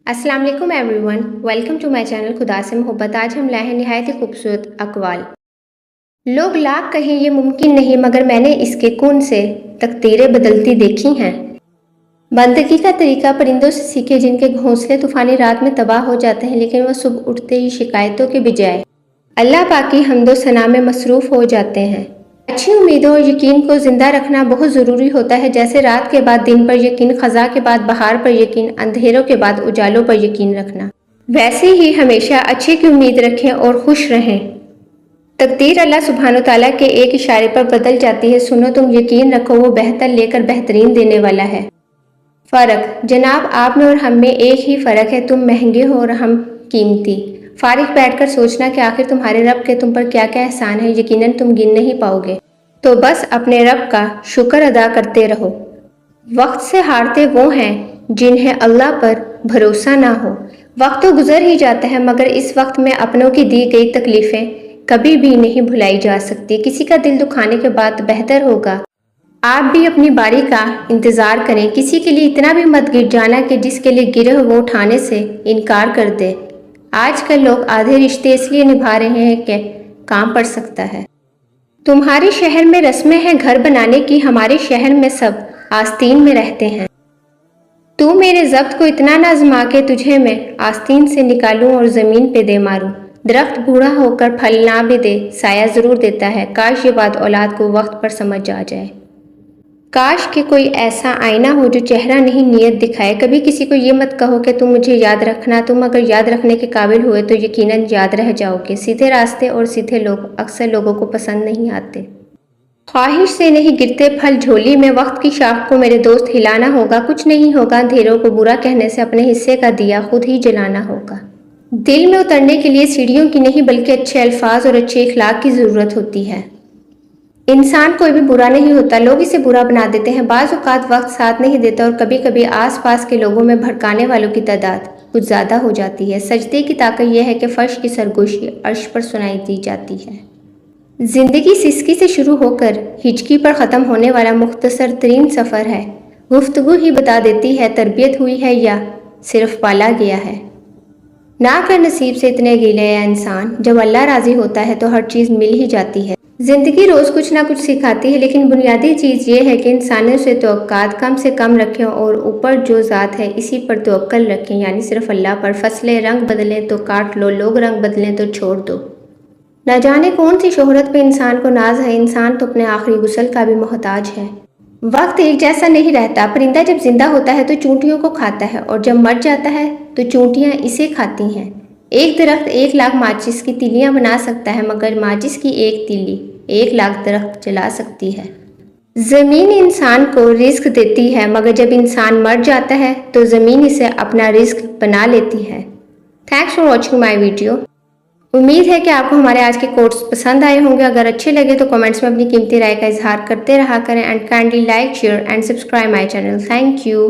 अस्सलाम वालेकुम everyone, welcome to my channel खुदा से मोहब्बत। आज हम लाए हैं निहायत ही खूबसूरत अक़वाल। लोग लाख कहें ये मुमकिन नहीं, मगर मैंने इसके कौन से तकदीरें बदलती देखी हैं। बंदगी का तरीका परिंदों से सीखे, जिनके घोंसले तूफानी रात में तबाह हो जाते हैं, लेकिन वह सुबह उठते ही शिकायतों के बजाय अल्लाह पाक की हम्दो सना में मसरूफ़ हो जाते हैं। अच्छी उम्मीदों और यकीन को ज़िंदा रखना बहुत ज़रूरी होता है। जैसे रात के बाद दिन पर यकीन, ख़ज़ा के बाद बहार पर यकीन, अंधेरों के बाद उजालों पर यकीन रखना, वैसे ही हमेशा अच्छे की उम्मीद रखें और खुश रहें। तकदीर अल्लाह सुब्हानो ताला के एक इशारे पर बदल जाती है। सुनो, तुम यकीन रखो, वो बेहतर लेकर बेहतरीन देने वाला है। फ़र्क जनाब, आप में और हम में एक ही फ़र्क है। तुम महंगे हो और हम कीमती। फारिग बैठकर सोचना कि आखिर तुम्हारे रब के तुम पर क्या क्या एहसान है, यकीनन तुम गिन नहीं पाओगे। तो बस अपने रब का शुक्र अदा करते रहो। वक्त से हारते वो हैं जिन्हें अल्लाह पर भरोसा ना हो। वक्त तो गुजर ही जाता है, मगर इस वक्त में अपनों की दी गई तकलीफ़ें कभी भी नहीं भुलाई जा सकती। किसी का दिल दुखाने के बाद बेहतर होगा आप भी अपनी बारी का इंतज़ार करें। किसी के लिए इतना भी मत गिर जाना कि जिसके लिए गिरे हो वो उठाने से इनकार कर दे। आजकल लोग आधे रिश्ते इसलिए निभा रहे हैं कि काम पड़ सकता है। तुम्हारे शहर में रस्में हैं घर बनाने की, हमारे शहर में सब आस्तीन में रहते हैं। तू मेरे ज़ब्त को इतना ना आज़मा के तुझे मैं आस्तीन से निकालूं और ज़मीन पे दे मारूं। दरख्त बूढ़ा होकर फल ना भी दे, साया ज़रूर देता है। काश ये बात औलाद को वक्त पर समझ आ जाए। काश कि कोई ऐसा आईना हो जो चेहरा नहीं नीयत दिखाए। कभी किसी को ये मत कहो कि तुम मुझे याद रखना। तुम अगर याद रखने के काबिल हुए तो यकीनन याद रह जाओगे। सीधे रास्ते और सीधे लोग अक्सर लोगों को पसंद नहीं आते। ख्वाहिश से नहीं गिरते फल झोली में, वक्त की शाख को मेरे दोस्त हिलाना होगा। कुछ नहीं होगा अंधेरों को बुरा कहने से, अपने हिस्से का दिया खुद ही जलाना होगा। दिल में उतरने के लिए सीढ़ियों की नहीं बल्कि अच्छे अल्फाज और अच्छे इखलाक की ज़रूरत होती है। इंसान कोई भी बुरा नहीं होता, लोग इसे बुरा बना देते हैं। बाज़ औक़ात वक्त साथ नहीं देता और कभी कभी आस पास के लोगों में भड़काने वालों की तादाद कुछ ज़्यादा हो जाती है। सजदे की ताकत यह है कि फ़र्श की सरगोशी अर्श पर सुनाई दी जाती है। ज़िंदगी सिसकी से शुरू होकर हिचकी पर ख़त्म होने वाला मुख्तसर तरीन सफ़र है। गुफ्तगू ही बता देती है तरबियत हुई है या सिर्फ पाला गया है। ना कर नसीब से इतने गिले है इंसान, जब अल्लाह राज़ी होता है तो हर चीज़ मिल ही जाती है। ज़िंदगी रोज़ कुछ ना कुछ सिखाती है, लेकिन बुनियादी चीज़ ये है कि इंसानों से तवक्कात कम से कम रखें और ऊपर जो ज़ात है इसी पर तवक्कल रखें, यानी सिर्फ अल्लाह पर। फसलें रंग बदलें तो काट लो, लोग रंग बदलें तो छोड़ दो। न जाने कौन सी शोहरत पे इंसान को नाज है, इंसान तो अपने आखिरी गुस्ल का भी मोहताज है। वक्त एक जैसा नहीं रहता। परिंदा जब जिंदा होता है तो चूंटियों को खाता है और जब मर जाता है तो चूंटियां इसे खाती हैं। एक दरख्त 1,00,000 माचिस की तिलियां बना सकता है, मगर माचिस की एक तिली 1,00,000 दरख्त जला सकती है। ज़मीन इंसान को रिस्क देती है, मगर जब इंसान मर जाता है तो ज़मीन इसे अपना रिस्क बना लेती है। Thanks for watching my video. उम्मीद है कि आपको हमारे आज के कोट्स पसंद आए होंगे। अगर अच्छे लगे तो कमेंट्स में अपनी कीमती राय का इजहार करते रहा करें। And kindly like, share and subscribe my channel. Thank you.